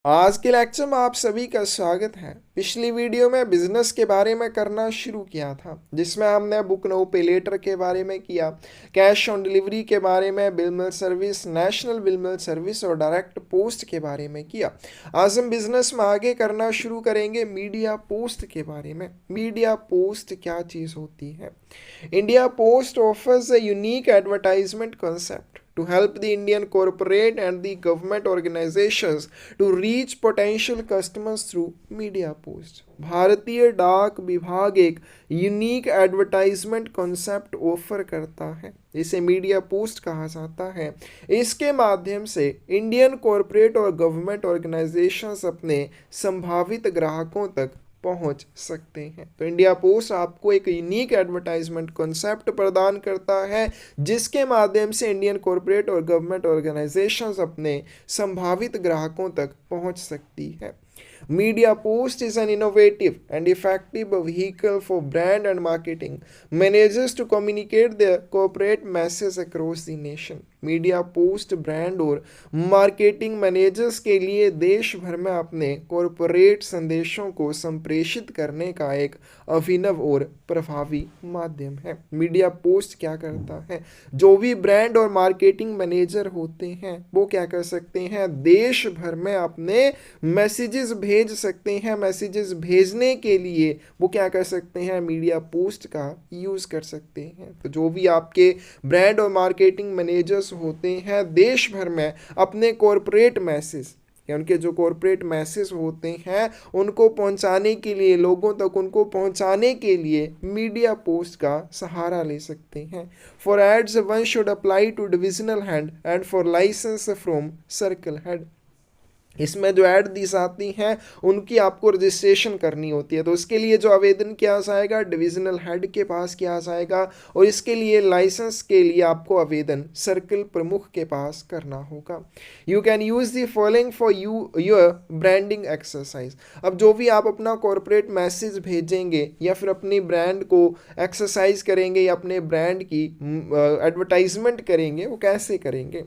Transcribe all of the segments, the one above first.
आज के लेक्चर में आप सभी का स्वागत है। पिछली वीडियो में बिजनेस के बारे में करना शुरू किया था, जिसमें हमने बुक नो पे लेटर के बारे में किया, कैश ऑन डिलीवरी के बारे में, bill mail service, national bill mail service और डायरेक्ट पोस्ट के बारे में किया। आज हम बिजनेस में आगे करना शुरू करेंगे मीडिया पोस्ट के बारे में। मीडिया पोस्ट क्या चीज़ होती है? India post offers a unique advertisement concept to help the Indian corporate and the government organizations to reach potential customers through media posts. भारतीय डाक विभाग एक यूनिक एडवर्टाइजमेंट कॉन्सेप्ट ऑफर करता है, इसे मीडिया पोस्ट कहा जाता है। इसके माध्यम से इंडियन कॉरपोरेट और गवर्नमेंट ऑर्गेनाइजेशंस अपने संभावित ग्राहकों तक पहुंच सकते हैं। तो इंडिया पोस्ट आपको एक यूनिक एडवर्टाइजमेंट कॉन्सेप्ट प्रदान करता है, जिसके माध्यम से इंडियन कॉरपोरेट और गवर्नमेंट ऑर्गेनाइजेशंस अपने संभावित ग्राहकों तक पहुंच सकती है। Media Post is an innovative and effective vehicle for brand and marketing managers to communicate their corporate message across the nation. Media post brand और मार्केटिंग मैनेजर्स के लिए देश भर में अपने कॉरपोरेट संदेशों को संप्रेषित करने का एक अभिनव और प्रभावी माध्यम है। मीडिया पोस्ट क्या करता है? जो भी ब्रांड और मार्केटिंग मैनेजर होते हैं वो क्या कर सकते हैं? देश भर में अपने मैसेजेस भेज सकते हैं। मैसेजेस भेजने के लिए वो क्या कर सकते हैं? मीडिया पोस्ट का यूज़ कर सकते हैं। तो जो भी आपके ब्रांड और मार्केटिंग मैनेजर्स होते हैं देश भर में अपने कॉरपोरेट मैसेज या उनके जो कॉरपोरेट मैसेज होते हैं उनको पहुंचाने के लिए, लोगों तक उनको पहुंचाने के लिए मीडिया पोस्ट का सहारा ले सकते हैं। For ads one should apply to divisional head and for licence from circle head. इसमें जो ऐड दी जाती हैं उनकी आपको रजिस्ट्रेशन करनी होती है, तो उसके लिए जो आवेदन किया जाएगा डिविजनल हेड के पास किया जाएगा, और इसके लिए लाइसेंस के लिए आपको आवेदन सर्कल प्रमुख के पास करना होगा। You can use the following for your branding exercise. अब जो भी आप अपना कॉरपोरेट मैसेज भेजेंगे या फिर अपनी ब्रांड को एक्सरसाइज करेंगे या अपने ब्रांड की एडवर्टाइजमेंट करेंगे, वो कैसे करेंगे?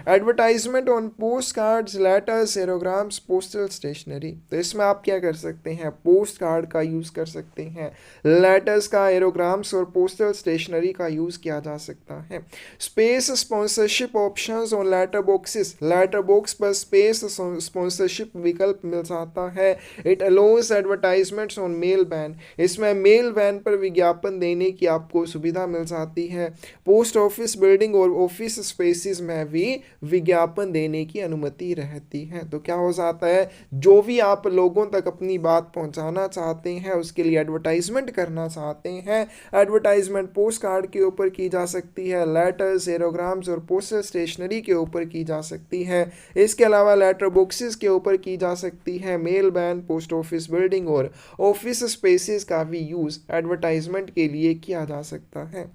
Advertisement on post cards, letters, aerogrammes, postal stationery. तो इसमें आप क्या कर सकते हैं? पोस्ट कार्ड का यूज़ कर सकते हैं, लेटर्स का, एरोग्राम्स और पोस्टल स्टेशनरी का यूज़ किया जा सकता है। Space sponsorship options on letter boxes. Letter box पर स्पेस स्पॉन्सरशिप विकल्प मिल जाता है। It allows advertisements on mail van. इसमें मेल वैन पर विज्ञापन देने की आपको सुविधा मिल जाती है। पोस्ट ऑफिस बिल्डिंग और ऑफिस स्पेसिस में भी विज्ञापन देने की अनुमति रहती है। तो क्या हो जाता है? जो भी आप लोगों तक अपनी बात पहुंचाना चाहते हैं, उसके लिए एडवर्टाइजमेंट करना चाहते हैं, एडवर्टाइजमेंट पोस्ट कार्ड के ऊपर की जा सकती है, लेटर्स, एरोग्राम्स और पोस्टल स्टेशनरी के ऊपर की जा सकती है। इसके अलावा लेटर बॉक्सेस के ऊपर की जा सकती है। Mail van, post office building और ऑफिस स्पेसेस का भी यूज एडवर्टाइजमेंट के लिए किया जा सकता है।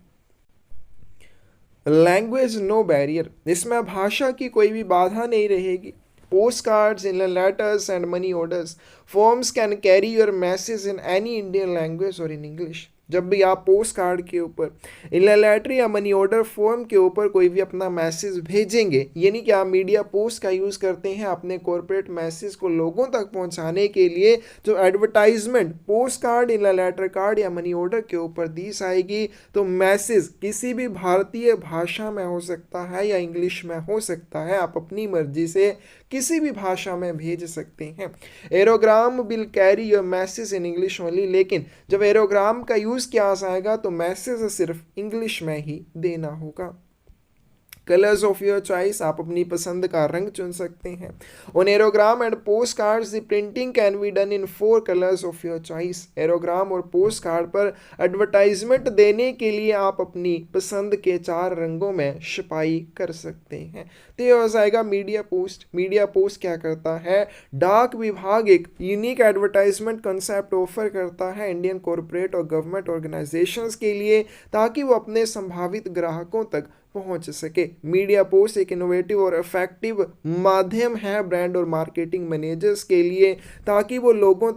Language no barrier. इसमें भाषा की कोई भी बाधा नहीं रहेगी। Post cards, in letters and money orders forms can carry your message in any Indian language और इन इंग्लिश। जब भी आप पोस्ट कार्ड के ऊपर, इन लेटर या मनी ऑर्डर फॉर्म के ऊपर कोई भी अपना मैसेज भेजेंगे, यानी कि आप मीडिया पोस्ट का यूज़ करते हैं अपने कॉर्पोरेट मैसेज को लोगों तक पहुंचाने के लिए, जो एडवर्टाइजमेंट पोस्ट कार्ड, इन लेटर कार्ड या मनी ऑर्डर के ऊपर दी जाएगी, तो मैसेज किसी भी भारतीय भाषा में हो सकता है या इंग्लिश में हो सकता है। आप अपनी मर्जी से किसी भी भाषा में भेज सकते हैं। Aerogramme will carry your message in English only. लेकिन जब एरोग्राम का यूज़ किया जाएगा तो मैसेज सिर्फ इंग्लिश में ही देना होगा। Colours of your choice. आप अपनी पसंद का रंग चुन सकते हैं। On aerogramme and post cards the printing can be done in 4 colours of your choice. Aerogramme और पोस्ट कार्ड पर एडवर्टाइजमेंट देने के लिए आप अपनी पसंद के 4 रंगों में छपाई कर सकते हैं। तो ये हो जाएगा मीडिया पोस्ट। मीडिया पोस्ट क्या करता है? डाक विभाग एक यूनिक एडवर्टाइजमेंट कंसेप्ट ऑफर करता है इंडियन कॉरपोरेट और गवर्नमेंट ऑर्गेनाइजेशंस के लिए, ताकि वो अपने संभावित ग्राहकों तक पहुंच सके। मीडिया पोस्ट एक इनोवेटिव और इफेक्टिव माध्यम है ब्रांड और मार्केटिंग मैनेजर्स के लिए, ताकि वो लोगों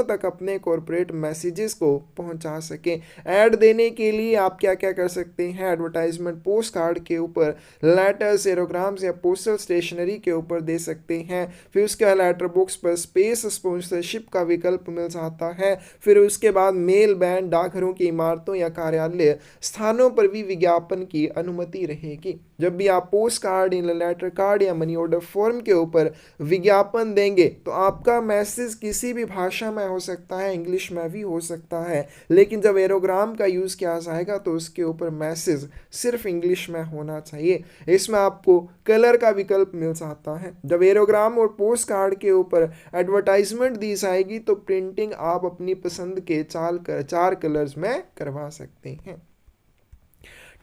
तक अपने कॉरपोरेट मैसेजेस को पहुंचा सके। ऐड देने के लिए आप क्या क्या कर सकते हैं, एडवर्टाइजमेंट पोस्ट कार्ड के ऊपर, लेटर्स, एरोग्राम्स या पोस्टल स्टेशनरी के ऊपर दे सकते हैं। फिर उसके बाद लेटर बॉक्स पर स्पेस स्पॉन्सरशिप का विकल्प मिल जाता है। फिर उसके बाद मेल बैन, डाकघरों की इमारतों या कार्यालय स्थानों पर भी विज्ञापन की अनुमति रहेगी। जब भी आप पोस्ट कार्ड, लेटर कार्ड या मनी ऑर्डर फॉर्म के ऊपर विज्ञापन देंगे तो आपका मैसेज किसी भी भाषा में हो सकता है, इंग्लिश में भी हो सकता है, लेकिन जब एरोग्राम का यूज़ किया जाएगा तो उसके ऊपर मैसेज सिर्फ इंग्लिश में होना चाहिए। इसमें आपको कलर का विकल्प मिल जाता है। जब एरोग्राम और पोस्ट कार्ड के ऊपर एडवर्टाइजमेंट दी जाएगी तो प्रिंटिंग आप अपनी पसंद के 4 कलर्स में करवा सकते हैं।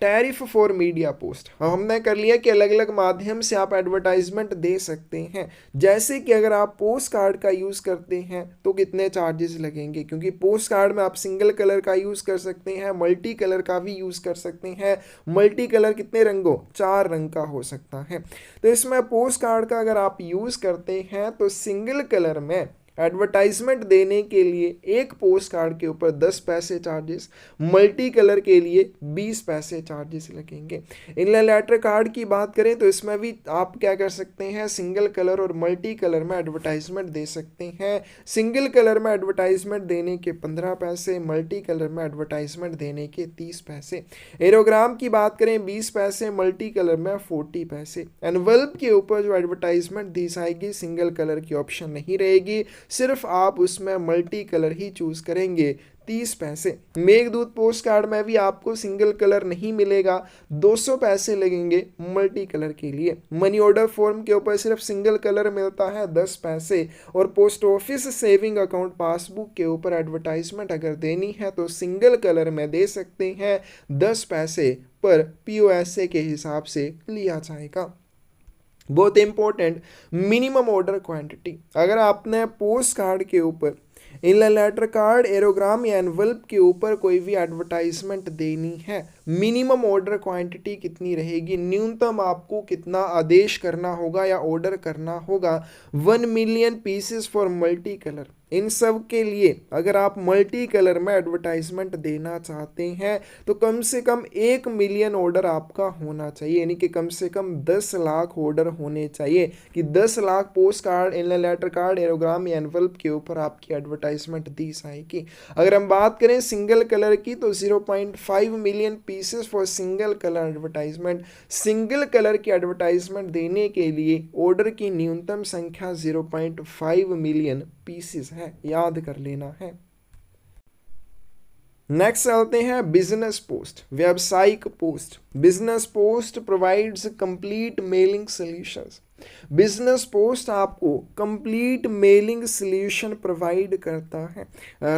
टैरिफ फॉर मीडिया पोस्ट, हमने कर लिया कि अलग अलग माध्यम से आप एडवर्टाइजमेंट दे सकते हैं। जैसे कि अगर आप पोस्ट कार्ड का यूज़ करते हैं तो कितने चार्जेस लगेंगे, क्योंकि पोस्ट कार्ड में आप सिंगल कलर का यूज़ कर सकते हैं, मल्टी कलर का भी यूज़ कर सकते हैं। मल्टी कलर कितने रंगों, 4 रंग का हो सकता है। तो इसमें पोस्ट कार्ड का अगर आप यूज़ करते हैं तो सिंगल कलर में एडवर्टाइजमेंट देने के लिए एक पोस्ट कार्ड के ऊपर 10 पैसे चार्जेस, मल्टी कलर के लिए 20 पैसे चार्जेस लगेंगे। इनलाइन लेटर कार्ड की बात करें तो इसमें भी आप क्या कर सकते हैं, सिंगल कलर और मल्टी कलर में एडवर्टाइजमेंट दे सकते हैं। सिंगल कलर में एडवर्टाइजमेंट देने के 15 पैसे, मल्टी कलर में एडवर्टाइजमेंट देने के 30 पैसे। एरोग्राम की बात करें 20 पैसे, मल्टी कलर में 40 पैसे। एनवल्प के ऊपर जो एडवर्टाइजमेंट दी जाएगी सिंगल कलर की ऑप्शन नहीं रहेगी, सिर्फ आप उसमें मल्टी कलर ही चूज करेंगे, 30 पैसे। मेघदूत पोस्ट कार्ड में भी आपको सिंगल कलर नहीं मिलेगा, 200 पैसे लगेंगे मल्टी कलर के लिए। मनी ऑर्डर फॉर्म के ऊपर सिर्फ सिंगल कलर मिलता है, 10 पैसे। और post office saving account passbook के ऊपर एडवर्टाइजमेंट अगर देनी है तो सिंगल कलर में दे सकते हैं, 10 पैसे पर POSA के हिसाब से लिया जाएगा। बहुत इंपॉर्टेंट, मिनिमम ऑर्डर क्वांटिटी। अगर आपने पोस्ट कार्ड के ऊपर, इनलाइन लेटर कार्ड, एरोग्राम या एनवल्प के ऊपर कोई भी एडवर्टाइजमेंट देनी है, मिनिमम ऑर्डर क्वांटिटी कितनी रहेगी, न्यूनतम आपको कितना आदेश करना होगा या ऑर्डर करना होगा, 1 million pieces for multi colour. इन सब के लिए अगर आप मल्टी कलर में एडवर्टाइजमेंट देना चाहते हैं तो कम से कम 1 मिलियन ऑर्डर आपका होना चाहिए, यानी कि कम से कम 10 लाख ऑर्डर होने चाहिए कि 10 lakh post card, inland letter card, aerogramme या एनवल्प के ऊपर आपकी एडवर्टाइजमेंट दी जाएगी। अगर हम बात करें सिंगल कलर की तो 0.5 million pieces for single colour advertisement. Single colour की एडवर्टाइजमेंट देने के लिए ऑर्डर की न्यूनतम संख्या 0.5 मिलियन पीसेस है, याद कर लेना है। नेक्स्ट चलते हैं बिजनेस पोस्ट, व्यावसायिक पोस्ट। Business post provides complete mailing solutions. Business post आपको कंप्लीट मेलिंग सॉल्यूशन प्रोवाइड करता है,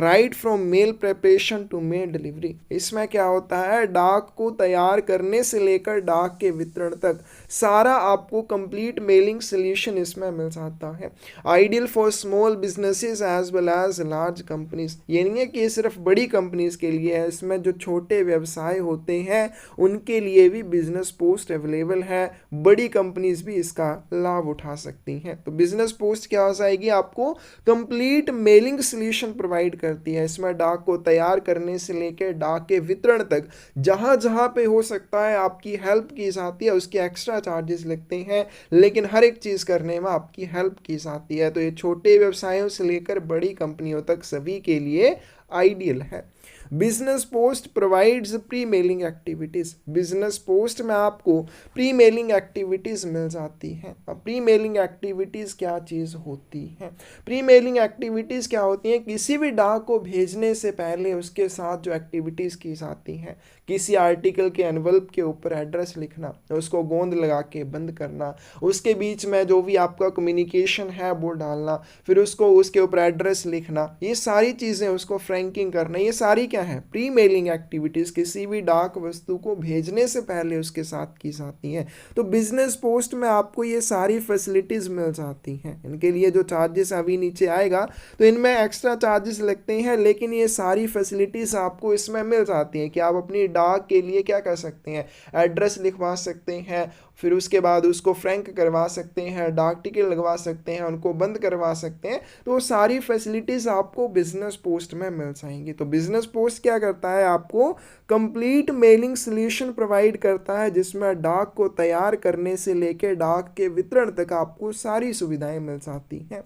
right from mail preparation to mail delivery. इसमें क्या होता है, डाक को तैयार करने से लेकर डाक के वितरण तक सारा आपको कंप्लीट मेलिंग सॉल्यूशन इसमें मिल जाता है। Ideal for small businesses as well as large companies. ये नहीं है कि ये सिर्फ बड़ी कंपनीज के लिए है, इसमें जो छोटे व्यवसाय होते हैं उनके लिए भी बिजनेस पोस्ट अवेलेबल है, बड़ी कंपनीज भी इसका लाभ उठा सकती हैं। तो बिजनेस पोस्ट क्या हो जाएगी, आपको कंप्लीट मेलिंग सॉल्यूशन प्रोवाइड करती है। इसमें डाक को तैयार करने से लेकर डाक के वितरण तक जहां जहां पे हो सकता है आपकी हेल्प की जाती है, उसके एक्स्ट्रा चार्जेस लगते हैं, लेकिन हर एक चीज करने में आपकी हेल्प की जाती है। तो ये छोटे व्यवसायों से लेकर बड़ी कंपनियों तक सभी के लिए आइडियल है। Business post provides pre mailing activities. Business post में आपको प्री मेलिंग एक्टिविटीज मिल जाती हैं। अब प्री मेलिंग एक्टिविटीज क्या चीज होती हैं, प्री मेलिंग एक्टिविटीज क्या होती हैं, किसी भी डाक को भेजने से पहले उसके साथ जो एक्टिविटीज की जाती हैं, किसी आर्टिकल के एनवल्प के ऊपर एड्रेस लिखना, उसको गोंद लगा के बंद करना, उसके बीच में जो भी आपका कम्युनिकेशन है वो डालना, फिर उसको उसके ऊपर एड्रेस लिखना, ये सारी चीजें, उसको फ्रैंकिंग करना, ये सारी सारी क्या है, प्री मेलिंग एक्टिविटीज़ किसी भी डाक वस्तु को भेजने से पहले उसके साथ की जाती हैं। तो बिजनेस पोस्ट में आपको ये सारी फैसिलिटीज़ मिल जाती हैं। इनके लिए जो चार्जेस अभी नीचे आएगा तो इनमें एक्स्ट्रा चार्जेस लगते हैं, लेकिन ये सारी फैसिलिटीज़ आपको इसमें मिल जाती हैं कि आप अपनी डाक के लिए क्या कर सकते हैं, एड्रेस लिखवा सकते हैं, फिर उसके बाद उसको फ्रैंक करवा सकते हैं, डाक टिकट लगवा सकते हैं, उनको बंद करवा सकते हैं। तो वो सारी फैसिलिटीज़ आपको बिजनेस पोस्ट में मिल जाएंगी। तो बिजनेस पोस्ट क्या करता है, आपको कंप्लीट मेलिंग सोल्यूशन प्रोवाइड करता है, जिसमें डाक को तैयार करने से लेकर डाक के वितरण तक आपको सारी सुविधाएं मिल जाती हैं।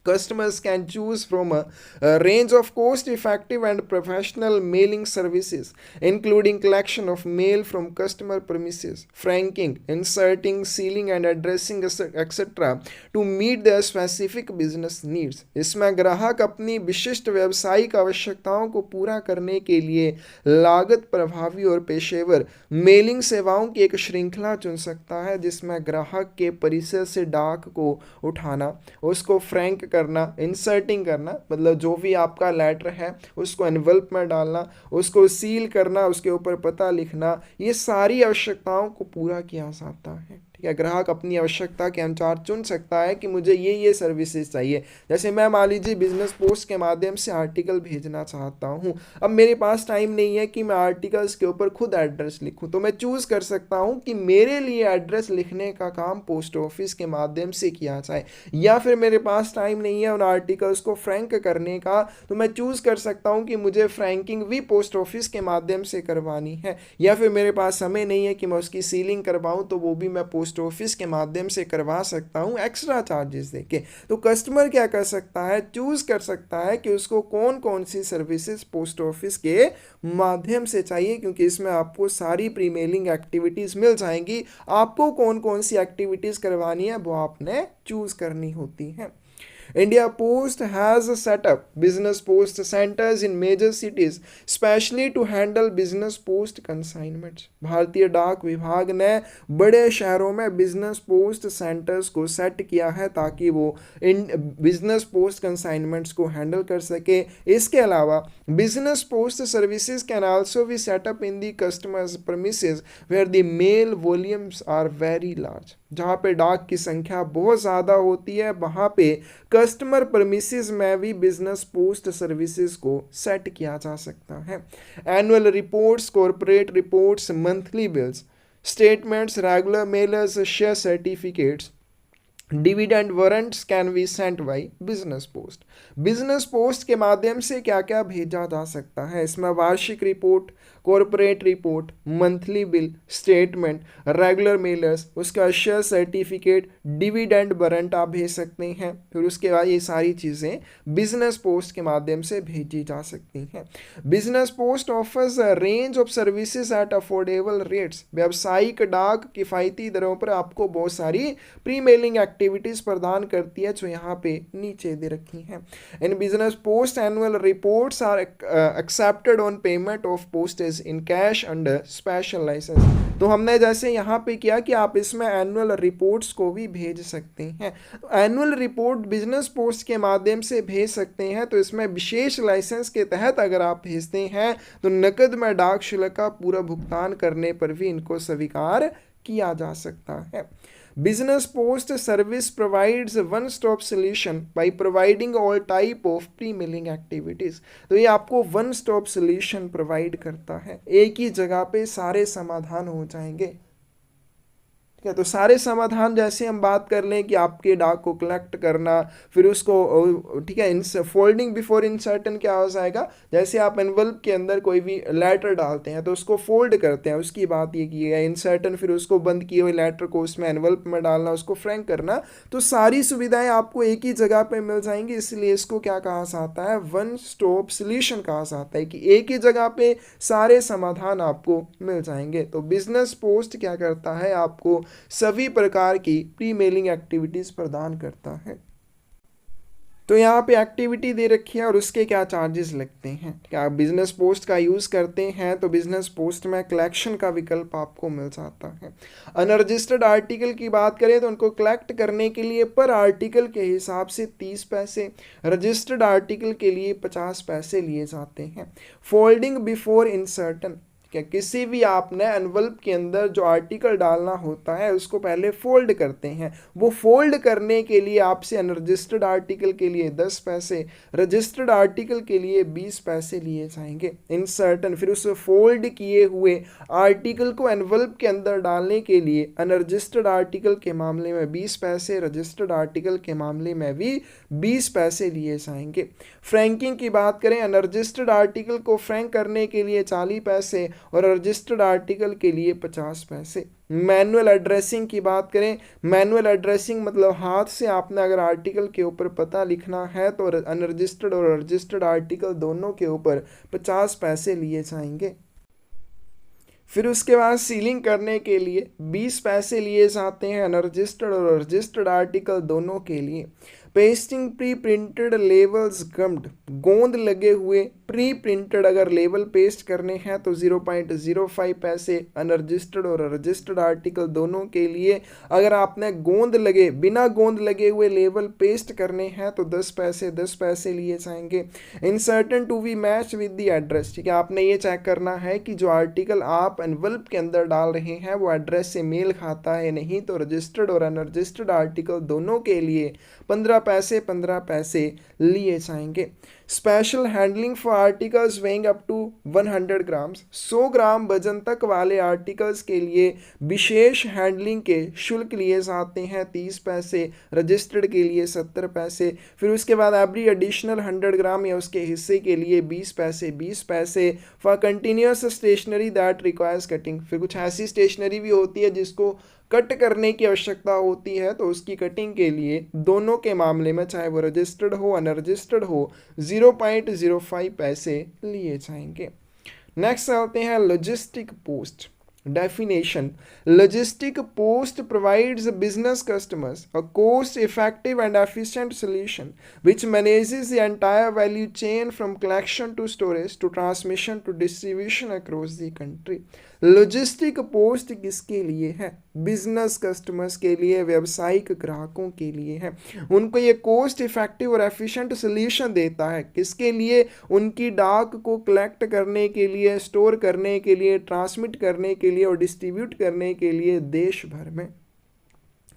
Customers can choose from a range of cost-effective and professional mailing services, including collection of mail from customer premises, franking, inserting, sealing, and addressing, etc., to meet their specific business needs. इसमें ग्राहक अपनी विशिष्ट व्यावसायिक आवश्यकताओं को पूरा करने के लिए लागत प्रभावी और पेशेवर मेलिंग सेवाओं की एक श्रृंखला चुन सकता है, जिसमें ग्राहक के परिसर से डाक को उठाना, उसको फ्रैंक करना, इंसर्टिंग करना, मतलब जो भी आपका लेटर है उसको एनवलप में डालना, उसको सील करना, उसके ऊपर पता लिखना, ये सारी आवश्यकताओं को पूरा किया जाता है। ठीक है, ग्राहक अपनी आवश्यकता के अनुसार चुन सकता है कि मुझे ये सर्विसेज चाहिए। जैसे मैं मान लीजिए बिजनेस पोस्ट के माध्यम से आर्टिकल भेजना चाहता हूँ, अब मेरे पास टाइम नहीं है कि मैं आर्टिकल्स के ऊपर खुद एड्रेस लिखूँ, तो मैं चूज़ कर सकता हूँ कि मेरे लिए एड्रेस लिखने का काम पोस्ट ऑफिस के माध्यम से किया जाए, या फिर मेरे पास टाइम नहीं है उन आर्टिकल्स को फ्रैंक करने का, तो मैं चूज़ कर सकता हूँ कि मुझे फ्रैंकिंग भी पोस्ट ऑफिस के माध्यम से करवानी है, या फिर मेरे पास समय नहीं है कि मैं उसकी सीलिंग करवाऊँ, तो वो भी मैं पोस्ट ऑफिस के माध्यम से करवा सकता हूँ एक्स्ट्रा चार्जेस देके। तो कस्टमर क्या कर सकता है, चूज कर सकता है कि उसको कौन कौन सी सर्विसेज पोस्ट ऑफिस के माध्यम से चाहिए, क्योंकि इसमें आपको सारी प्री मेलिंग एक्टिविटीज मिल जाएंगी। आपको कौन कौन सी एक्टिविटीज करवानी है वो आपने चूज करनी होती है। India Post has set up business post centers in major cities, especially to handle business post consignments. भारतीय डाक विभाग ने बड़े शहरों में बिजनेस पोस्ट सेंटर्स को सेट किया है ताकि वो इन बिजनेस पोस्ट कंसाइनमेंट्स को हैंडल कर सके। इसके अलावा business post services can also be set up in the customers premises where the mail volumes are very large. जहाँ पे डाक की संख्या बहुत ज़्यादा होती है, वहाँ पे कस्टमर प्रीमिसेस में भी बिजनेस पोस्ट सर्विसेज को सेट किया जा सकता है। Annual reports, corporate reports, monthly bills, statements, regular Mellors, share certificates, dividend warrants can be sent by business post. Business post के माध्यम से क्या क्या भेजा जा सकता है, इसमें वार्षिक report, corporate report, monthly bill, statement, regular Mellors, उसका शेयर सर्टिफिकेट, डिविडेंड वारंट आप भेज सकते हैं। फिर उसके बाद ये सारी चीज़ें बिजनेस पोस्ट के माध्यम से भेजी जा सकती हैं। Business post offers a range of services at affordable rates. व्यावसायिक डाक किफ़ायती दरों पर आपको बहुत सारी प्री मेलिंग एक्टिविटीज़ प्रदान करती है, जो यहाँ पे नीचे दे रखी हैं। In business post annual reports are accepted on payment of postage in cash under special licence. तो हमने जैसे यहाँ पे किया कि आप इसमें एनुअल रिपोर्ट्स को भी भेज सकते हैं। तो एनुअल रिपोर्ट बिजनेस पोस्ट के माध्यम से भेज सकते हैं, तो इसमें विशेष लाइसेंस के तहत अगर आप भेजते हैं तो नकद में डाक शुल्क का पूरा भुगतान करने पर भी इनको स्वीकार किया जा सकता है। Business Post service provides a one-stop solution by providing all type of pre-mailing activities। तो ये आपको one stop solution provide करता है, एक ही जगह पे सारे समाधान हो जाएंगे। ठीक है, तो सारे समाधान जैसे हम बात कर लें कि आपके डाक को कलेक्ट करना, फिर उसको ठीक है इन फोल्डिंग बिफोर इंसर्टन क्या हो जाएगा, जैसे आप एनवलप के अंदर कोई भी लेटर डालते हैं तो उसको फोल्ड करते हैं, उसकी बात ये की है इंसर्टन, फिर उसको बंद किए हुए लेटर को उसमें एनवलप में डालना, उसको फ्रैंक करना। तो सारी सुविधाएं आपको एक ही जगह पे मिल जाएंगी, इसलिए इसको क्या कहा जाता है, वन स्टॉप सोल्यूशन कहा जाता है, कि एक ही जगह पे सारे समाधान आपको मिल जाएंगे। तो बिजनेस पोस्ट क्या करता है, आपको सभी प्रकार की प्री मेलिंग एक्टिविटीज प्रदान करता है। तो यहाँ पे एक्टिविटी दे रखी है और उसके क्या चार्जेस लगते हैं। क्या आप बिजनेस पोस्ट का यूज़ करते हैं तो बिजनेस पोस्ट में कलेक्शन का विकल्प आपको मिल जाता है। अनरजिस्टर्ड आर्टिकल की बात करें तो उनको कलेक्ट करने के लिए पर आर्टिकल के हिसाब से 30 पैसे, रजिस्टर्ड आर्टिकल के लिए 50 पैसे लिए जाते हैं। फोल्डिंग बिफोर इंसर्टन, क्या किसी भी आपने एनवलप के अंदर जो आर्टिकल डालना होता है उसको पहले फोल्ड करते हैं, वो फोल्ड करने के लिए आपसे अनरजिस्टर्ड आर्टिकल के लिए 10 पैसे, रजिस्टर्ड आर्टिकल के लिए 20 पैसे लिए जाएंगे। इंसर्टन, फिर उस फोल्ड किए हुए आर्टिकल को एनवलप के अंदर डालने के लिए अनरजिस्टर्ड आर्टिकल के मामले में 20 पैसे, रजिस्टर्ड आर्टिकल के मामले में भी 20 पैसे लिए जाएंगे। फ्रैंकिंग की बात करें, अनरजिस्टर्ड आर्टिकल को फ्रैंक करने के लिए 40 पैसे और रजिस्टर्ड आर्टिकल के लिए 50 पैसे। मैनुअल एड्रेसिंग की बात करें, मैनुअल एड्रेसिंग मतलब हाथ से आपने अगर आर्टिकल के ऊपर पता लिखना है तो अनरजिस्टर्ड और रजिस्टर्ड आर्टिकल दोनों के ऊपर 50 पैसे लिए जाएंगे। फिर उसके बाद सीलिंग करने के लिए 20 पैसे लिए जाते हैं अनरजिस्टर्ड और रजिस्टर्ड आर्टिकल दोनों के लिए। पेस्टिंग प्री प्रिंटेड लेबल्स गम्ड, गोंद लगे हुए प्री प्रिंटेड अगर लेबल पेस्ट करने हैं तो 0.05 पैसे अनरजिस्टर्ड और रजिस्टर्ड आर्टिकल दोनों के लिए। अगर आपने गोंद लगे बिना गोंद लगे हुए लेबल पेस्ट करने हैं तो 10 पैसे लिए जाएंगे। Insertion to be match with the address, ठीक है, आपने ये चेक करना है कि जो आर्टिकल आप एनवलप के अंदर डाल रहे हैं वो एड्रेस से मेल खाता है, नहीं तो रजिस्टर्ड और अनरजिस्टर्ड आर्टिकल दोनों के लिए 15 पैसे लिए जाएंगे। Special handling for articles weighing up to 100 grams, 100 gram वजन तक वाले आर्टिकल्स के लिए विशेष हैंडलिंग के शुल्क लिए जाते हैं 30 पैसे, रजिस्टर्ड के लिए 70 पैसे। फिर उसके बाद एवरी एडिशनल 100 ग्राम या उसके हिस्से के लिए 20 पैसे। For continuous stationery that requires cutting, फिर कुछ ऐसी स्टेशनरी भी होती है जिसको कट करने की आवश्यकता होती है तो उसकी कटिंग के लिए दोनों के मामले में चाहे वो रजिस्टर्ड हो अनरजिस्टर्ड हो 0.05 पैसे लिए जाएंगे। नेक्स्ट आते हैं logistic post. Definition: Logistic post provides business customers a cost-effective and efficient solution which manages the entire value chain from collection to storage to transmission to distribution across the country. Logistic post किसके लिए है? Business customers के लिए, व्यावसायिक ग्राहकों के लिए है। उनको ये कोस्ट इफेक्टिव और एफिशिएंट सोल्यूशन देता है। किसके लिए? उनकी डाक को कलेक्ट करने के लिए, स्टोर करने के लिए, ट्रांसमिट करने के लिए और डिस्ट्रीब्यूट करने के लिए देश भर में।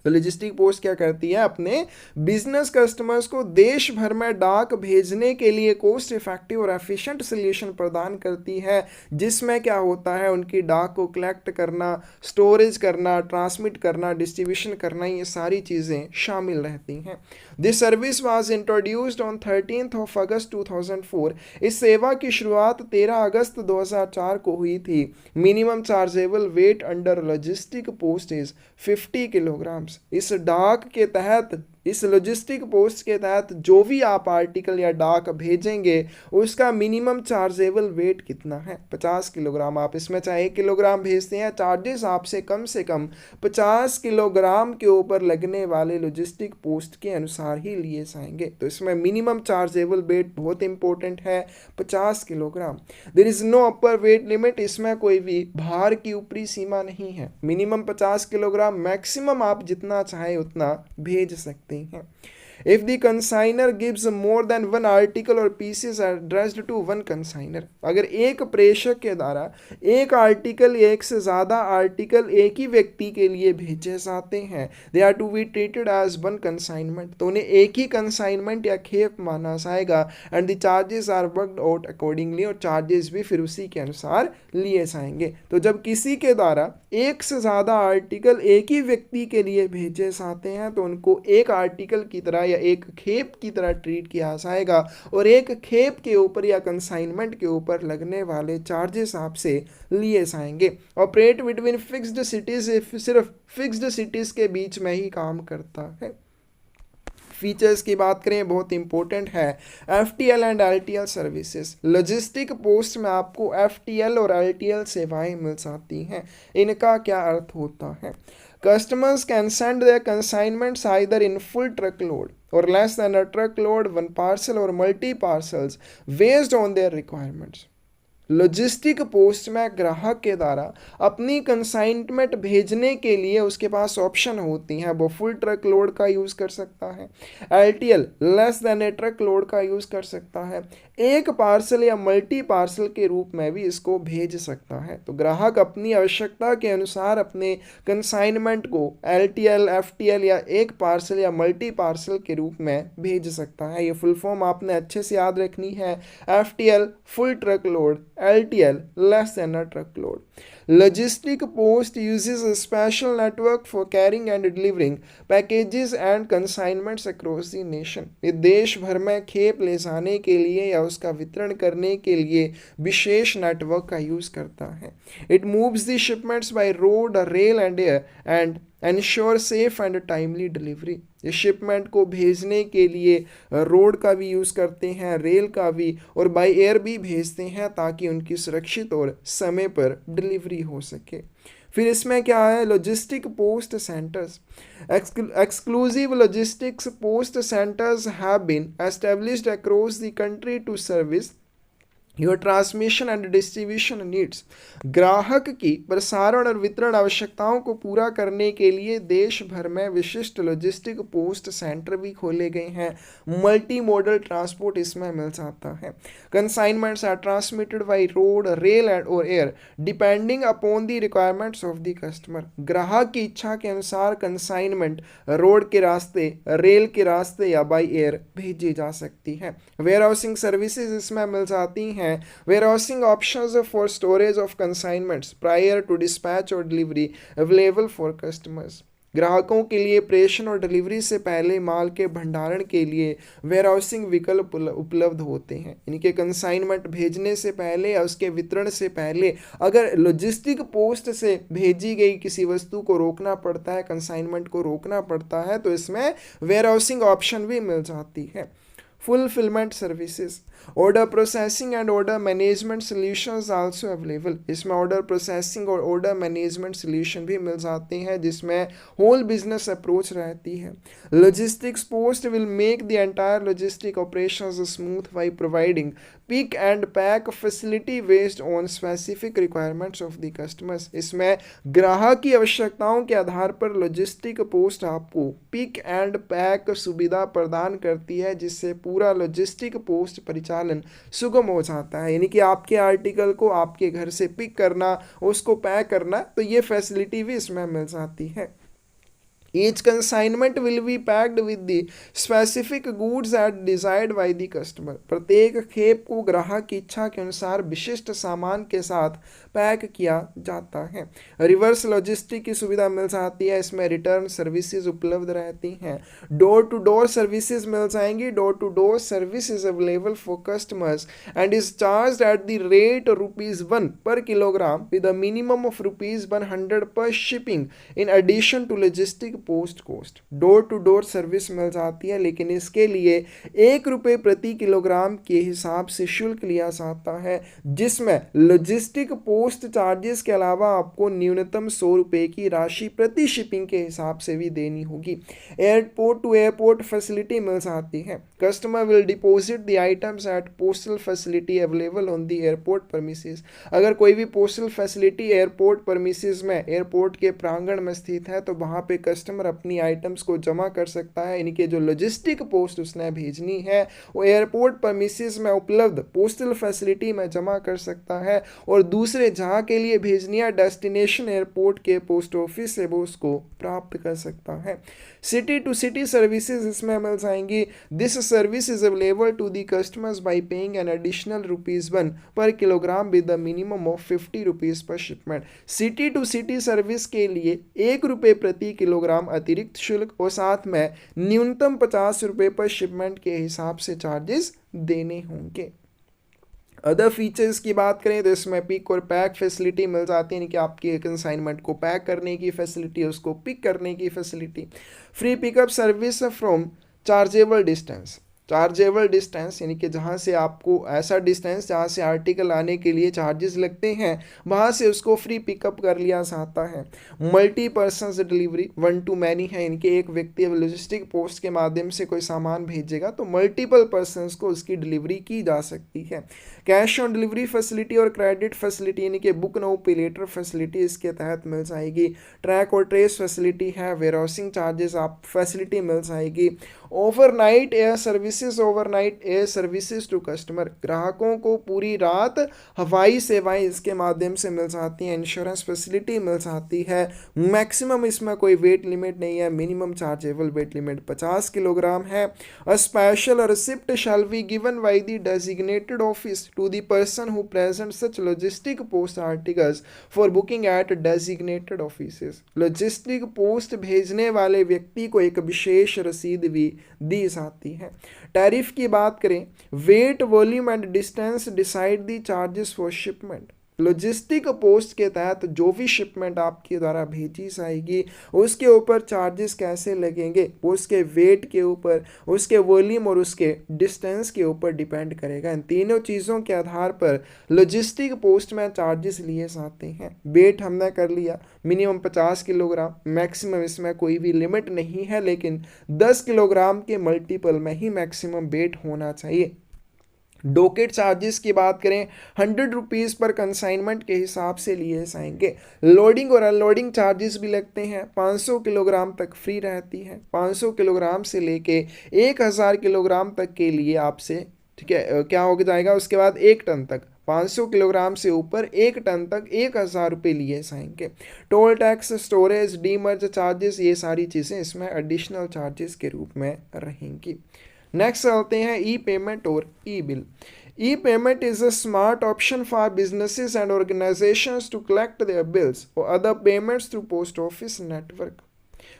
तो लॉजिस्टिक पोस्ट क्या करती है? अपने बिजनेस कस्टमर्स को देश भर में डाक भेजने के लिए कोस्ट इफेक्टिव और एफिशिएंट सोल्यूशन प्रदान करती है, जिसमें क्या होता है, उनकी डाक को कलेक्ट करना, स्टोरेज करना, ट्रांसमिट करना, डिस्ट्रीब्यूशन करना, ये सारी चीज़ें शामिल रहती हैं। This service was introduced on 13 अगस्त 2004। इस सेवा की शुरुआत 13 अगस्त 2004 को हुई थी। Minimum chargeable weight under logistic post is 50 kilograms. इस डाक के तहत, इस लॉजिस्टिक पोस्ट के तहत जो भी आप आर्टिकल या डाक भेजेंगे उसका मिनिमम चार्जेबल वेट कितना है? 50 किलोग्राम। आप इसमें चाहे 1 किलोग्राम भेजते हैं, चार्जेस आपसे कम से कम 50 किलोग्राम के ऊपर लगने वाले लॉजिस्टिक पोस्ट के अनुसार ही लिए जाएंगे। तो इसमें मिनिमम चार्जेबल वेट बहुत इंपॉर्टेंट है, 50 kilogram. There is no upper weight limit, इसमें कोई भी भार की ऊपरी सीमा नहीं है। मिनिमम 50 किलोग्राम, मैक्सिमम आप जितना चाहे उतना भेज सकते हैं। If the consigner gives more than one article or pieces addressed to one consigner, अगर एक प्रेषक के द्वारा एक आर्टिकल, एक से ज़्यादा आर्टिकल एक ही व्यक्ति के लिए भेजे जाते हैं, they are to be treated as one consignment, तो उन्हें एक ही कंसाइनमेंट या खेप माना जाएगा। And the charges are worked out accordingly, और चार्जेस भी फिर उसी के अनुसार लिए जाएंगे। तो जब किसी के द्वारा एक से ज़्यादा आर्टिकल एक ही व्यक्ति के लिए भेजे जाते हैं तो उनको एक आर्टिकल की तरह या एक खेप की तरह ट्रीट किया जाएगा, और एक खेप के ऊपर या कंसाइनमेंट के ऊपर लगने वाले चार्जेस आपसे लिए जाएंगे। ऑपरेट बिटवीन फिक्स्ड सिटीज, सिर्फ फिक्स्ड सिटीज के बीच में ही काम करता है। फीचर्स की बात करें, बहुत इंपॉर्टेंट है FTL and LTL services. Logistic post में आपको FTL और LTL सेवाएं मिल जाती हैं। इनका क्या अर्थ होता है? Customers can send their consignments either in full truck load और लेस देन अ ट्रक लोड, वन पार्सल और multi parcels based on their requirements. Logistic post में ग्राहक के द्वारा अपनी कंसाइनमेंट भेजने के लिए उसके पास ऑप्शन होती हैं। वो फुल ट्रक लोड का यूज़ कर सकता है, LTL लेस देन ए ट्रक लोड का यूज़ कर सकता है, एक पार्सल या मल्टी पार्सल के रूप में भी इसको भेज सकता है। तो ग्राहक अपनी आवश्यकता के अनुसार अपने कंसाइनमेंट को LTL, FTL या एक पार्सल या मल्टी पार्सल के रूप में भेज सकता है। ये फुल फॉर्म आपने अच्छे से याद रखनी है। FTL full truck load, LTL less than a truckload. Logistic Post uses a special network for carrying and delivering packages and consignments across the nation. ये देश भर में खेप ले जाने के लिए या उसका वितरण करने के लिए विशेष नेटवर्क का यूज करता है। It moves the shipments by road, rail and air and ensure safe and timely delivery. ये शिपमेंट को भेजने के लिए रोड का भी यूज़ करते हैं, रेल का भी और बाय एयर भी भेजते हैं ताकि उनकी सुरक्षित और समय पर डिलीवरी हो सके। फिर इसमें क्या है? Logistic post centres. Exclusive logistics post centres have been established across the country to service your transmission and distribution needs. ग्राहक की प्रसारण और वितरण आवश्यकताओं को पूरा करने के लिए देश भर में विशिष्ट लॉजिस्टिक पोस्ट सेंटर भी खोले गए हैं। मल्टी मॉडल ट्रांसपोर्ट इसमें मिल जाता है। Consignments are transmitted by road, rail and और air depending upon the requirements of the customer. ग्राहक की इच्छा के अनुसार कंसाइनमेंट रोड के रास्ते, रेल के रास्ते या बाई एयर भेजी जा सकती है। वेयर हाउसिंग सर्विसेज इसमें मिल जाती हैं। Warehousing options for storage of consignments prior to dispatch or delivery available for customers. ग्राहकों के लिए प्रेषण और डिलीवरी से पहले माल के भंडारण के लिए वेयरहाउसिंग विकल्प उपलब्ध होते हैं। इनके कंसाइनमेंट भेजने से पहले या उसके वितरण से पहले अगर लॉजिस्टिक पोस्ट से भेजी गई किसी वस्तु को रोकना पड़ता है, कंसाइनमेंट को रोकना पड़ता है, तो इसमें वेयरहाउसिंग ऑप्शन भी मिल जाती है। Fulfilment services, order processing and order management solutions also available. इसमें ऑर्डर प्रोसेसिंग और ऑर्डर मैनेजमेंट सॉल्यूशन भी मिल जाते हैं जिसमें होल बिजनेस अप्रोच रहती है। Logistics post will make the entire logistic operations smooth by providing pick and pack facility based on specific requirements of the customers. इसमें ग्राहक की आवश्यकताओं के आधार पर लॉजिस्टिक पोस्ट आपको पिक एंड पैक सुविधा प्रदान करती है जिससे पूरा लॉजिस्टिक पोस्ट परिचालन सुगम हो जाता है। यानी कि आपके आर्टिकल को आपके घर से पिक करना, उसको पैक करना, तो ये फैसिलिटी भी इसमें मिल जाती है। Each consignment will be packed with the specific goods as desired by the customer. प्रत्येक खेप को ग्राहक की इच्छा के अनुसार विशिष्ट सामान के साथ पैक किया जाता है। रिवर्स लॉजिस्टिक की सुविधा मिल जाती है। इसमें रिटर्न सर्विसेज उपलब्ध रहती हैं। डोर टू डोर सर्विसेज मिल जाएंगी। Door to door service is available for customers and is charge at the rate ₹1 per kilogram with a minimum of ₹100 per shipping in addition to logistic post cost. Door to door service मिल जाती है लेकिन इसके लिए ₹1 प्रति kilogram के हिसाब से शुल्क लिया जाता है जिसमें लॉजिस्टिक पोस्ट चार्जेस के अलावा आपको न्यूनतम ₹100 की राशि प्रति शिपिंग के हिसाब से भी देनी होगी। एयरपोर्ट टू एयरपोर्ट फैसिलिटी मिल जाती है। Customer will deposit the items eight postal facility available on the airport premises. अगर कोई भी पोस्टल फैसिलिटी एयरपोर्ट परमिसेस में, एयरपोर्ट के प्रांगण में स्थित है, तो वहाँ पे कस्टमर अपनी आइटम्स को जमा कर सकता है। इनके जो लॉजिस्टिक पोस्ट उसने भेजनी है वो एयरपोर्ट परमिसेस में उपलब्ध पोस्टल फैसिलिटी में जमा कर सकता है और दूसरे जहां के लिए भेजनी है डेस्टिनेशन एयरपोर्ट के पोस्ट ऑफिस से वो उसको प्राप्त कर सकता है। सिटी टू सिटी सर्विसेज इसमें मिल जाएंगी। This service is available to the customers by paying an additional ₹1 per kilogram with the minimum of ₹50 per shipment. City to city service के लिए ₹1 प्रति किलोग्राम अतिरिक्त शुल्क और साथ में न्यूनतम ₹50 पर शिपमेंट के हिसाब से चार्जेस देने होंगे। अदर फीचर्स की बात करें तो इसमें पिक और पैक फैसिलिटी मिल जाती है, यानी कि आपके कंसाइनमेंट को पैक करने की फैसिलिटी, उसको पिक करने की facility. Free pickup service from chargeable distance, chargeable distance यानी कि जहाँ से आपको ऐसा डिस्टेंस जहाँ से आर्टिकल आने के लिए चार्जेस लगते हैं वहाँ से उसको फ्री पिकअप कर लिया जाता है। Multi persons delivery, one two many है, यानी कि एक व्यक्ति अब लॉजिस्टिक पोस्ट के माध्यम से कोई सामान भेजेगा तो मल्टीपल पर्सनस को उसकी डिलीवरी की जा सकती है। कैश ऑन डिलीवरी फैसिलिटी और क्रेडिट फैसिलिटी यानी कि book now pay later facility इसके तहत मिल जाएगी। ट्रैक और ट्रेस फैसिलिटी है, वेयरहाउसिंग चार्जेस आप फैसिलिटी मिल जाएगी। Overnight air services, overnight air services to customer, ग्राहकों को पूरी रात हवाई सेवाएं इसके माध्यम से मिल जाती हैं। इंश्योरेंस फैसिलिटी मिल जाती है। मैक्सिमम इसमें कोई वेट लिमिट नहीं है, minimum chargeable weight limit 50 kilogram है। A special receipt shall be given by the designated office to the person who present such logistic post articles for booking at designated offices, logistic post भेजने वाले व्यक्ति को एक विशेष रसीद भी दी जाती है। टैरिफ की बात करें, weight, volume and distance decide the charges for shipment. Logistic post के तहत जो भी शिपमेंट आपके द्वारा भेजी जाएगी उसके ऊपर चार्जेस कैसे लगेंगे वो उसके वेट के ऊपर, उसके वॉल्यूम और उसके डिस्टेंस के ऊपर डिपेंड करेगा। इन तीनों चीज़ों के आधार पर लॉजिस्टिक पोस्ट में चार्जेस लिए जाते हैं। वेट हमने कर लिया, मिनिमम 50 किलोग्राम, मैक्सिमम इसमें कोई भी लिमिट नहीं है, लेकिन 10 किलोग्राम के मल्टीपल में ही मैक्सिमम वेट होना चाहिए। डॉकेट चार्जेस की बात करें, 100 रुपीज़ पर कंसाइनमेंट के हिसाब से लिए जाएंगे। लोडिंग और अनलोडिंग चार्जेस भी लगते हैं, 500 किलोग्राम तक फ्री रहती है। 500 किलोग्राम से लेके 1000 किलोग्राम तक के लिए आपसे, ठीक है, क्या हो जाएगा उसके बाद 1 टन तक, 500 किलोग्राम से ऊपर 1 टन तक 1000 रुपये लिए जाएंगे। Toll tax, storage, demerge charges, ये सारी चीज़ें इसमें एडिशनल चार्जेस के रूप में रहेंगी। नेक्स्ट चलते हैं ई पेमेंट और e bill. E payment is a smart option for businesses and organisations to collect their bills और other payments through post office network.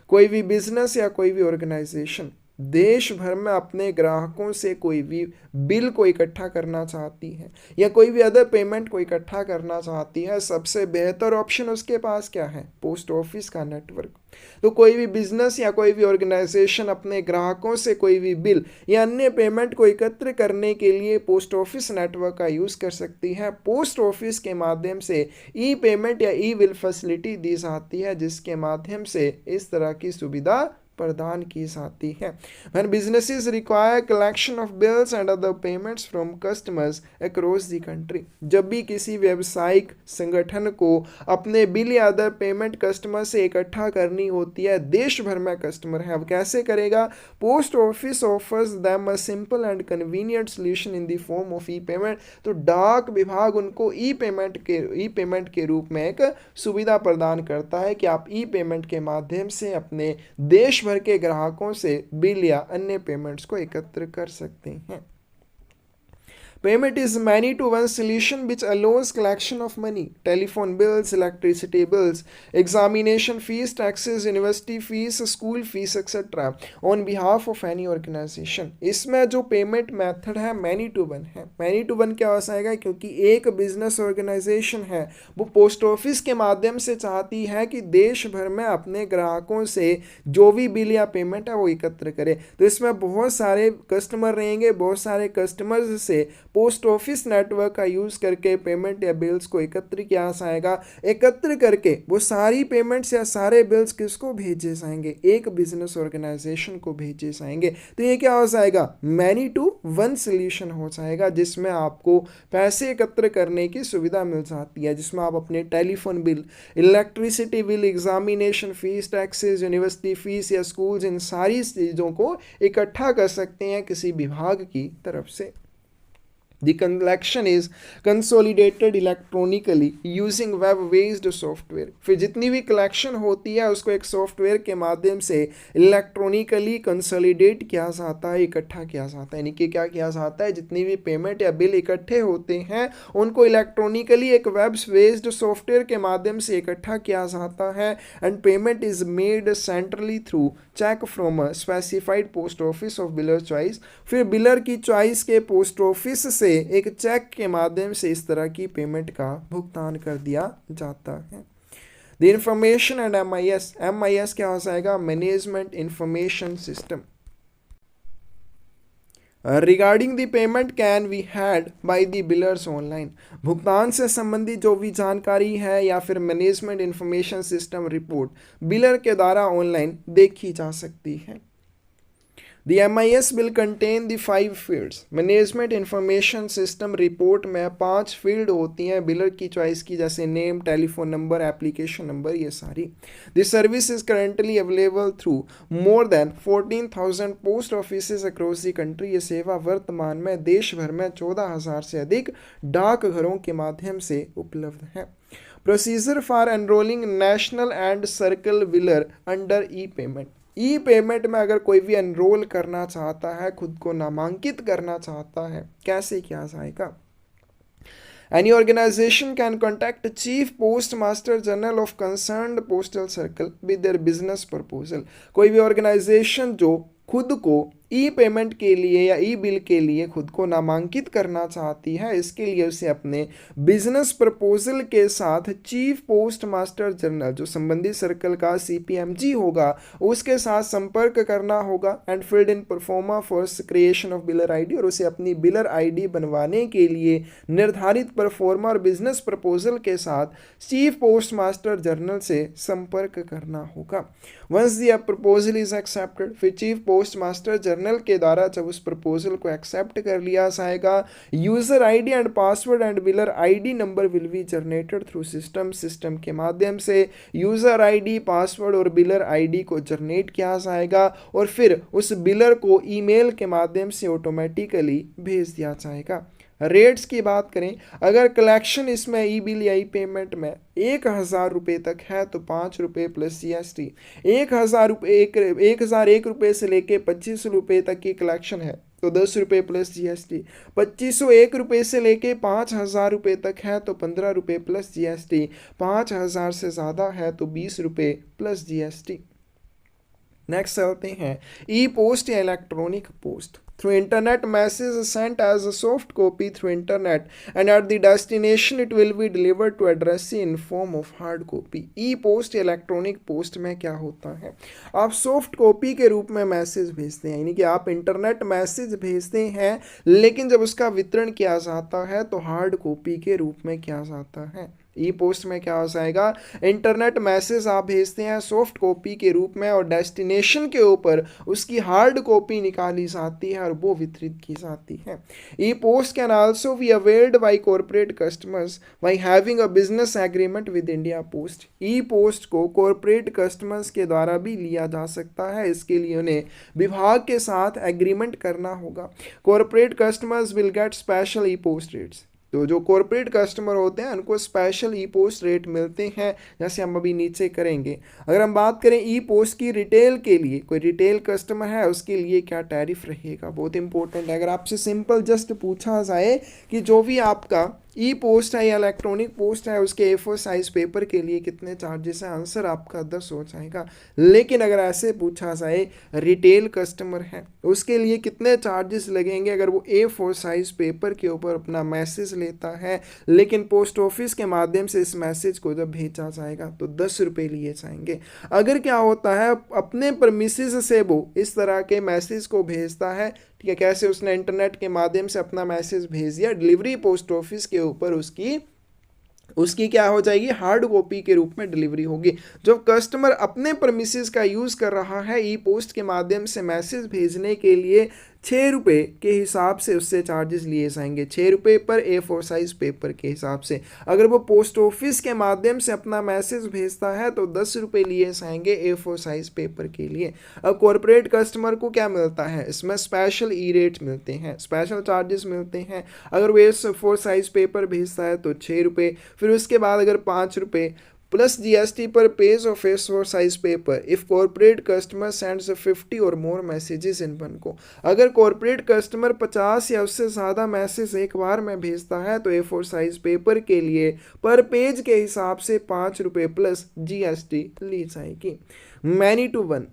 कोई भी बिजनेस या कोई भी ऑर्गेनाइजेशन देश भर में अपने ग्राहकों से कोई भी बिल को इकट्ठा करना चाहती है या कोई भी अदर पेमेंट को इकट्ठा करना चाहती है, सबसे बेहतर ऑप्शन उसके पास क्या है? पोस्ट ऑफिस का नेटवर्क। तो कोई भी बिजनेस या कोई भी ऑर्गेनाइजेशन अपने ग्राहकों से कोई भी बिल या अन्य पेमेंट को एकत्र करने के लिए पोस्ट ऑफिस नेटवर्क का यूज़ कर सकती है। पोस्ट ऑफिस के माध्यम से ई पेमेंट या ई बिल फैसिलिटी दी जाती है, जिसके माध्यम से इस तरह की सुविधा प्रदान की जाती है। When businesses require collection of bills and other payments from customers across the country, जब भी किसी व्यावसायिक संगठन को अपने बिल या अदर पेमेंट कस्टमर से इकट्ठा करनी होती है, देश भर में कस्टमर है, अब कैसे करेगा? Post office offers them a simple and convenient solution in the form of E payment. तो डाक विभाग उनको ई पेमेंट के रूप में एक सुविधा प्रदान करता है कि आप ई पेमेंट के माध्यम से अपने देश भर के ग्राहकों से बिल या अन्य पेमेंट्स को एकत्र कर सकते हैं। Payment is many to one solution which allows collection of money, telephone bills, electricity bills, examination fees, taxes, university fees, school fees, etc. on behalf of any organization. इसमें जो पेमेंट मेथड है many to one है। many to one क्या हो जाएगा? क्योंकि एक business organisation है वो पोस्ट ऑफिस के माध्यम से चाहती है कि देश भर में अपने ग्राहकों से जो भी बिल या पेमेंट है वो एकत्र करे। तो इसमें बहुत सारे कस्टमर रहेंगे, बहुत सारे कस्टमर्स से पोस्ट ऑफिस नेटवर्क का यूज़ करके पेमेंट या बिल्स को एकत्र किया जाएगा। एकत्र करके वो सारी पेमेंट्स या सारे बिल्स किसको भेजे जाएंगे? एक बिजनेस ऑर्गेनाइजेशन को भेजे जाएंगे। तो ये क्या हो जाएगा? मैनी टू वन सोल्यूशन हो जाएगा, जिसमें आपको पैसे एकत्र करने की सुविधा मिल जाती है, जिसमें आप अपने telephone bill, electricity bill, examination fees, taxes, university fees या स्कूल्स, इन सारी चीज़ों को इकट्ठा कर सकते हैं किसी विभाग की तरफ से। The collection is consolidated electronically using web-based software। फिर जितनी भी कलेक्शन होती है उसको एक सॉफ्टवेयर के माध्यम से इलेक्ट्रॉनिकली कंसोलिडेट किया जाता है, इकट्ठा किया जाता है। यानी कि क्या किया जाता है? जितनी भी पेमेंट या बिल इकट्ठे होते हैं उनको इलेक्ट्रॉनिकली एक वेब-बेस्ड सॉफ्टवेयर के माध्यम से इकट्ठा किया जाता है। And payment is made centrally through cheque from a specified post office of biller choice. फिर बिलर की चॉइस के पोस्ट ऑफिस से एक चेक के माध्यम से इस तरह की पेमेंट का भुगतान कर दिया जाता है। द इंफॉर्मेशन एंड MIS क्या हो जाएगा? Management information system. Regarding the payment can be had by the billers online, भुगतान से संबंधित जो भी जानकारी है या फिर मैनेजमेंट इंफॉर्मेशन सिस्टम रिपोर्ट बिलर के द्वारा ऑनलाइन देखी जा सकती है। The MIS will contain the 5 fields. Management information system report में 5 फील्ड होती हैं बिलर की चॉइस की, जैसे name, telephone number, application number, ये सारी। This service is currently available through more than 14,000 post offices across the country. ये सेवा वर्तमान में देश भर में 14,000 से अधिक डाकघरों के माध्यम से उपलब्ध है। Procedure for enrolling national and circle wheeler under E payment, E payment में अगर कोई भी एनरोल करना चाहता है, खुद को नामांकित करना चाहता है, कैसे किया जाएगा? Any organization can contact Chief Postmaster General of concerned postal circle with their business proposal। कोई भी ऑर्गेनाइजेशन जो खुद को ई पेमेंट के लिए या ई बिल के लिए खुद को नामांकित करना चाहती है, इसके लिए उसे अपने बिजनेस प्रपोजल के साथ चीफ पोस्ट मास्टर जनरल, जो संबंधित सर्कल का CPMG होगा, उसके साथ संपर्क करना होगा। And filled in pro forma for creation of wheeler ID, और उसे अपनी बिलर आईडी बनवाने के लिए निर्धारित परफॉर्मा और बिजनेस प्रपोजल के साथ चीफ पोस्ट मास्टर जनरल से संपर्क करना होगा। Once the proposal is accepted, फिर चीफ पोस्ट मास्टर जनरल के द्वारा जब उस प्रपोजल को एक्सेप्ट कर लिया जाएगा, user ID and password and wheeler ID number will be generated through system के माध्यम से यूजर आईडी, पासवर्ड और बिलर आईडी को जनरेट किया जाएगा और फिर उस बिलर को ईमेल के माध्यम से ऑटोमेटिकली भेज दिया जाएगा। रेट्स की बात करें, अगर कलेक्शन इसमें ई बिल या ई पेमेंट में 1,000 रुपये तक है तो 5 रुपये प्लस GST, 1,001 रुपये से लेके 25 रुपये तक की कलेक्शन है तो 10 रुपये प्लस GST, 2,501 रुपये से लेके 5,000 रुपये तक है तो 15 रुपये प्लस GST, 5,000 से ज़्यादा है तो 20 रुपये प्लस GST। नेक्स्ट चलते हैं ई पोस्ट या electronic post. Through internet, message is sent as a soft copy through internet and at the destination it will be delivered to addressee in form of hard copy। E post electronic post में क्या होता है, आप soft copy के रूप में message भेजते हैं, यानी कि आप इंटरनेट मैसेज भेजते हैं, लेकिन जब उसका वितरण किया जाता है तो हार्ड कॉपी के रूप में किया जाता है। ई पोस्ट में क्या हो जाएगा, इंटरनेट मैसेज आप भेजते हैं सॉफ्ट कॉपी के रूप में और डेस्टिनेशन के ऊपर उसकी हार्ड कॉपी निकाली जाती है और वो वितरित की जाती है। E post can also be availed by corporate customers by having a business agreement with India post. E post को कॉर्पोरेट कस्टमर्स के द्वारा भी लिया जा सकता है, इसके लिए उन्हें विभाग के साथ एग्रीमेंट करना होगा। Corporate customers will get special E post rates, तो जो कॉर्पोरेट कस्टमर होते हैं उनको स्पेशल ई पोस्ट रेट मिलते हैं, जैसे हम अभी नीचे करेंगे। अगर हम बात करें ई पोस्ट की रिटेल के लिए, कोई रिटेल कस्टमर है उसके लिए क्या टैरिफ रहेगा, बहुत इंपॉर्टेंट है। अगर आपसे सिंपल जस्ट पूछा जाए कि जो भी आपका ई पोस्ट है या इलेक्ट्रॉनिक पोस्ट है उसके A4 साइज पेपर के लिए कितने चार्जेस हैं, आंसर आपका 10 हो जाएगा। लेकिन अगर ऐसे पूछा जाए रिटेल कस्टमर है उसके लिए कितने चार्जेस लगेंगे, अगर वो A4 साइज पेपर के ऊपर अपना मैसेज लेता है लेकिन पोस्ट ऑफिस के माध्यम से इस मैसेज को जब भेजा जाएगा तो 10 रुपये लिए जाएंगे। अगर क्या होता है अपने परमिसेस से वो इस तरह के मैसेज को भेजता है, ठीक है, कैसे उसने इंटरनेट के माध्यम से अपना मैसेज भेज दिया, डिलीवरी पोस्ट ऑफिस के ऊपर उसकी क्या हो जाएगी, हार्ड कॉपी के रूप में डिलीवरी होगी। जब कस्टमर अपने परमिसेस का यूज़ कर रहा है ई पोस्ट के माध्यम से मैसेज भेजने के लिए 6 रुपये के हिसाब से उससे चार्जेस लिए जाएंगे, 6 रुपये पर A4 साइज पेपर के हिसाब से। अगर वो पोस्ट ऑफिस के माध्यम से अपना मैसेज भेजता है तो 10 रुपये लिए जाएंगे A4 साइज पेपर के लिए। अब कॉर्पोरेट कस्टमर को क्या मिलता है, इसमें स्पेशल ई रेट मिलते हैं, स्पेशल चार्जेस मिलते हैं। अगर वो A4 साइज पेपर भेजता है तो 6 रुपये, फिर उसके बाद अगर 5 रुपये प्लस GST पर page of A4 size paper if corporate customer sends 50 और मोर मैसेजेस इन वन को। अगर कॉर्पोरेट कस्टमर 50 या उससे ज़्यादा मैसेज एक बार में भेजता है तो A4 साइज पेपर के लिए पर पेज के हिसाब से 5 रुपये प्लस GST ली जाएगी। मैनी टू वन,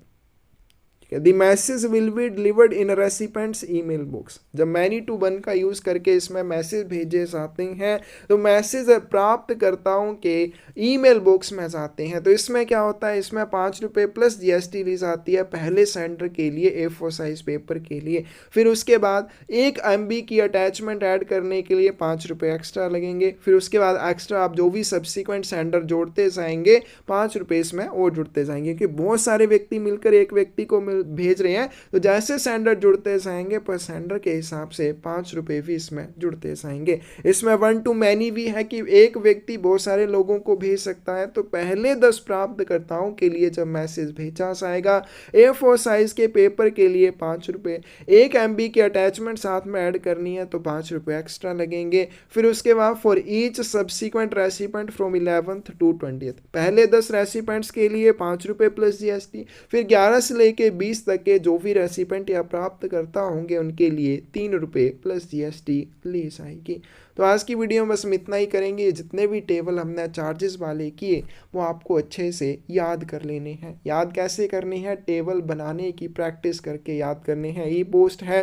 ठीक है। The message will be delivered in recipients email box. जब मैनी टू वन का यूज़ करके इसमें मैसेज भेजे जाते हैं तो मैसेज प्राप्त करताओं के ईमेल बॉक्स में जाते हैं। तो इसमें क्या होता है, इसमें 5 रुपये प्लस GST ली जाती है पहले सेंडर के लिए A4 साइज पेपर के लिए। फिर उसके बाद 1 MB की अटैचमेंट ऐड करने के लिए 5 रुपये एक्स्ट्रा लगेंगे। फिर उसके बाद एक्स्ट्रा आप जो भी सब्सिक्वेंट सेंडर जोड़ते जाएंगे 5 रुपये इसमें और जुड़ते जाएंगे, कि बहुत सारे व्यक्ति मिलकर एक व्यक्ति को भेज रहे हैं तो जैसे सेंडर जुड़ते जाएंगे पर सेंडर के हिसाब से 5 रुपये भी इसमें जुड़ते जाएंगे। इसमें 1 to many भी है कि एक व्यक्ति बहुत सारे लोगों को भेज सकता है। तो पहले 10 प्राप्तकर्ताओं के लिए जब मैसेज भेजा जाएगा A4 साइज के पेपर के लिए 5 रुपये, 1 MB की अटैचमेंट साथ में ऐड करनी है तो 5 रुपये एक्स्ट्रा लगेंगे। फिर उसके बाद for each subsequent recipient from 11th to 20th, पहले 10 रेसिपेंट्स के लिए 5 रुपये प्लस GST। फिर 11 से लेके 20 तक के जो भी रेसिपेंट या प्राप्तकर्ता होंगे उनके लिए 3 रुपये प्लस GST ली जाएगी। तो आज की वीडियो में बस हम इतना ही करेंगे। जितने भी टेबल हमने चार्जेस वाले किए वो आपको अच्छे से याद कर लेने हैं। याद कैसे करनी है, टेबल बनाने की प्रैक्टिस करके याद करने हैं। ई पोस्ट है,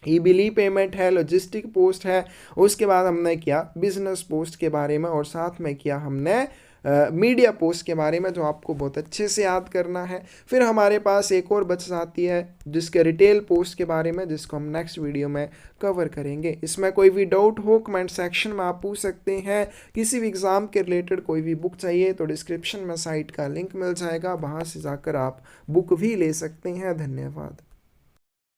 ई बिली पेमेंट है, लॉजिस्टिक पोस्ट है, उसके बाद हमने किया बिजनेस पोस्ट के बारे में और साथ में किया हमने मीडिया पोस्ट के बारे में, जो आपको बहुत अच्छे से याद करना है। फिर हमारे पास एक और बच जाती है जिसके रिटेल पोस्ट के बारे में, जिसको हम नेक्स्ट वीडियो में कवर करेंगे। इसमें कोई भी डाउट हो कमेंट सेक्शन में आप पूछ सकते हैं। किसी भी एग्ज़ाम के रिलेटेड कोई भी बुक चाहिए तो डिस्क्रिप्शन में साइट का लिंक मिल जाएगा, वहाँ से जाकर आप बुक भी ले सकते हैं। धन्यवाद।